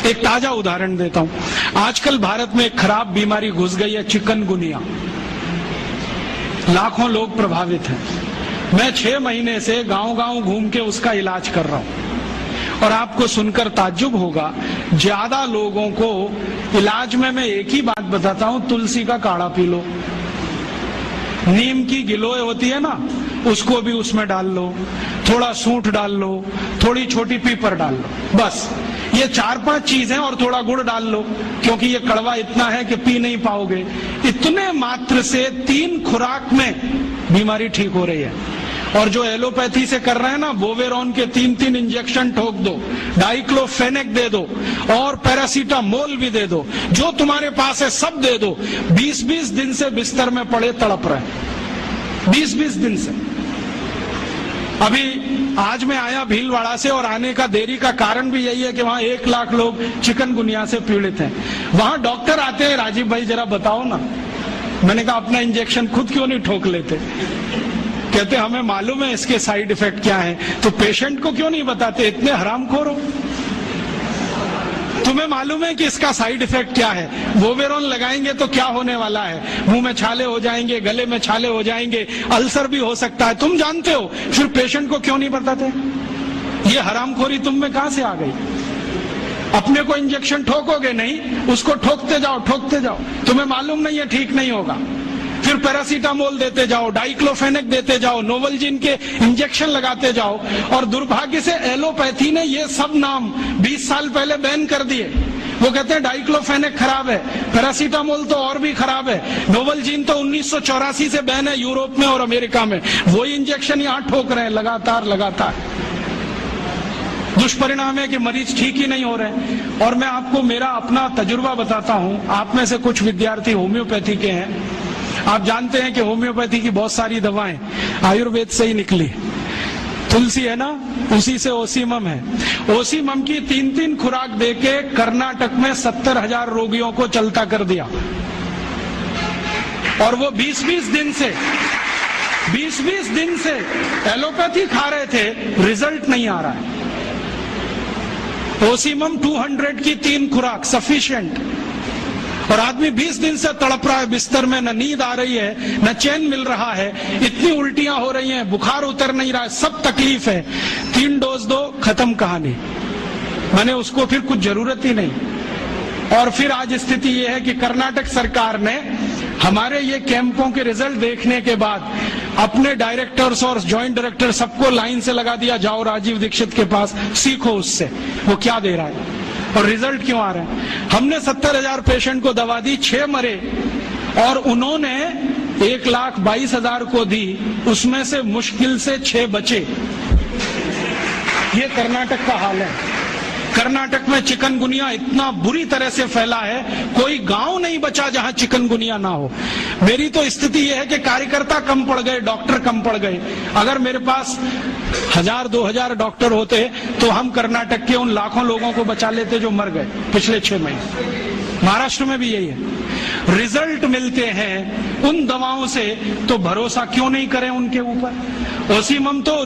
एक ताजा उदाहरण देता हूं। आजकल भारत में एक खराब बीमारी घुस गई है, चिकनगुनिया। लाखों लोग प्रभावित हैं। मैं 6 महीने से गांव-गांव घूम के उसका इलाज कर रहा हूं और आपको सुनकर ताज्जुब होगा, ज्यादा लोगों को इलाज में मैं एक ही बात बताता हूं, तुलसी का काढ़ा पी लो, नीम की गिलोय होती है ना, उसको भी उसमें डाल लो, थोड़ा सूंठ डाल लो, थोड़ी छोटी पीपर डाल लो, बस ये 4-5 चीजें, और थोड़ा गुड़ डाल लो, क्योंकि ये कड़वा इतना है कि पी नहीं पाओगे। इतने मात्र से 3 खुराक में बीमारी ठीक हो रही है। और जो एलोपैथी से कर रहे हैं ना, बोवेरॉन के 3-3 इंजेक्शन ठोक दो, डाइक्लोफेनेक दे दो और पैरासीटामोल भी दे दो, जो तुम्हारे पास है सब दे दो। 20-20 दिन से बिस्तर में पड़े तड़प रहे, 20-20 दिन से। अभी आज मैं आया भीलवाड़ा से, और आने का देरी का कारण भी यही है कि वहां 1 लाख लोग चिकनगुनिया से पीड़ित हैं। वहां डॉक्टर आते हैं, राजीव भाई जरा बताओ ना। मैंने कहा अपना इंजेक्शन खुद क्यों नहीं ठोक लेते? कहते हमें मालूम है इसके साइड इफेक्ट क्या है, तो पेशेंट को क्यों नहीं बताते? इतने हरामखोर हो, तुम्हें मालूम है कि इसका साइड इफेक्ट क्या है, बोवेरॉन लगाएंगे तो क्या होने वाला है, मुंह में छाले हो जाएंगे, गले में छाले हो जाएंगे, अल्सर भी हो सकता है, तुम जानते हो, फिर पेशेंट को क्यों नहीं बताते? ये हरामखोरी तुम में कहां से आ गई? अपने को इंजेक्शन ठोकोगे नहीं, उसको ठोकते जाओ, तुम्हें मालूम नहीं है ठीक नहीं होगा, फिर पैरासीटामोल देते जाओ, डाइक्लोफेनेक देते जाओ, नोवलजिन के इंजेक्शन लगाते जाओ। और दुर्भाग्य से एलोपैथी ने ये सब नाम 20 साल पहले बैन कर दिए। वो कहते हैं डाइक्लोफेनेक खराब है, पैरासीटामोल तो और भी खराब है, नोवलजिन तो 1984 से बैन है यूरोप में और अमेरिका में, वही इंजेक्शन यहाँ ठोक रहे हैं लगातार। दुष्परिणाम है कि मरीज ठीक ही नहीं हो रहे। और मैं आपको मेरा अपना तजुर्बा बताता हूं। आप में से कुछ विद्यार्थी होम्योपैथी के हैं। आप जानते हैं कि होम्योपैथी की बहुत सारी दवाएं आयुर्वेद से ही निकली। तुलसी है ना, उसी से ओसीमम है। ओसीमम की 3-3 खुराक देके कर्नाटक में 70,000 रोगियों को चलता कर दिया, और वो 20-20 दिन से एलोपैथी खा रहे थे, रिजल्ट नहीं आ रहा है। ओसीमम 200 की 3 खुराक सफिशिएंट, और आदमी 20 दिन से तड़प रहा है बिस्तर में, न नींद आ रही है, न चैन मिल रहा है, इतनी उल्टियां हो रही हैं, बुखार उतर नहीं रहा है, सब तकलीफ है। 3 डोज दो, खत्म कहानी। मैंने उसको फिर कुछ जरूरत ही नहीं। और फिर आज स्थिति ये है कि कर्नाटक सरकार ने हमारे ये कैंपों के रिजल्ट देखने के बाद अपने डायरेक्टर्स और ज्वाइंट डायरेक्टर सबको लाइन से लगा दिया, जाओ राजीव दीक्षित के पास, सीखो उससे वो क्या दे रहा है और रिजल्ट क्यों आ रहे हैं। हमने 70,000 पेशेंट को दवा दी, 6 मरे, और उन्होंने 1,22,000 को दी, उसमें से मुश्किल से 6 बचे। ये कर्नाटक का हाल है। कर्नाटक में चिकनगुनिया इतना बुरी तरह से फैला है, कोई गांव नहीं बचा जहां चिकनगुनिया ना हो। मेरी तो स्थिति यह है कि कार्यकर्ता कम पड़ गए, डॉक्टर कम पड़ गए। अगर मेरे पास 1,000-2,000 डॉक्टर होते तो हम कर्नाटक के उन लाखों लोगों को बचा लेते जो मर गए पिछले 6 महीने। महाराष्ट्र में भी यही है। रिजल्ट मिलते हैं उन दवाओं से, तो भरोसा क्यों नहीं करें उनके ऊपर? ओसीमम तो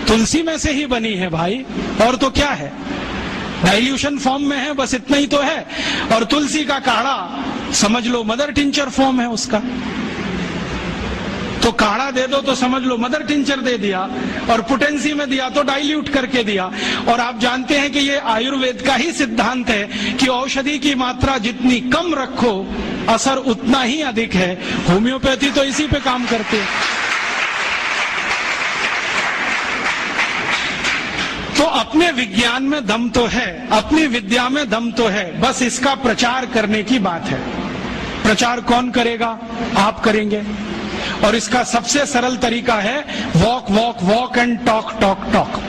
तुलसी में से ही बनी है भाई, और तो क्या है, डाइल्यूशन फॉर्म में है, बस इतना ही तो है। और तुलसी का काढ़ा समझ लो मदर टिंचर फॉर्म है उसका, तो काढ़ा दे दो तो समझ लो मदर टिंचर दे दिया, और पोटेंसी में दिया तो डाइल्यूट करके दिया। और आप जानते हैं कि ये आयुर्वेद का ही सिद्धांत है कि औषधि की मात्रा जितनी कम रखो, असर उतना ही अधिक है। होम्योपैथी तो इसी पे काम करती है। तो अपने विज्ञान में दम तो है, अपनी विद्या में दम तो है, बस इसका प्रचार करने की बात है। प्रचार कौन करेगा? आप करेंगे। और इसका सबसे सरल तरीका है वॉक एंड टॉक।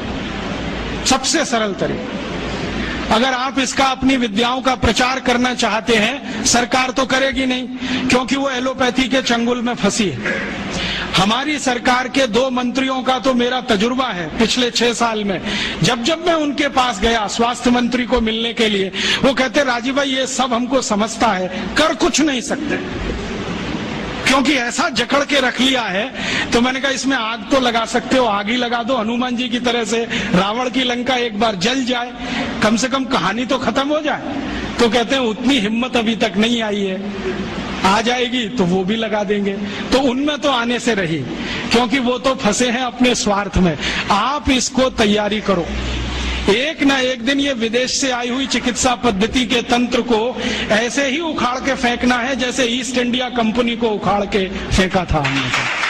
सबसे सरल तरीका। अगर आप इसका अपनी विद्याओं का प्रचार करना चाहते हैं, सरकार तो करेगी नहीं, क्योंकि वो एलोपैथी के चंगुल में फंसी है। हमारी सरकार के 2 मंत्रियों का तो मेरा तजुर्बा है पिछले 6 साल में। जब मैं उनके पास गया स्वास्थ्य मंत्री को मिलने के लिए, वो कहते राजीव भाई ये सब हमको समझता है, कर कुछ नहीं सकते, क्योंकि ऐसा जकड़ के रख लिया है। तो मैंने कहा इसमें आग तो लगा सकते हो, आग ही लगा दो हनुमान जी की तरह से, रावण की लंका एक बार जल जाए, कम से कम कहानी तो खत्म हो जाए। तो कहते हैं उतनी हिम्मत अभी तक नहीं आई है, आ जाएगी तो वो भी लगा देंगे। तो उनमें तो आने से रही, क्योंकि वो तो फंसे हैं अपने स्वार्थ में। आप इसको तैयारी करो, एक ना एक दिन ये विदेश से आई हुई चिकित्सा पद्धति के तंत्र को ऐसे ही उखाड़ के फेंकना है जैसे ईस्ट इंडिया कंपनी को उखाड़ के फेंका था हमने।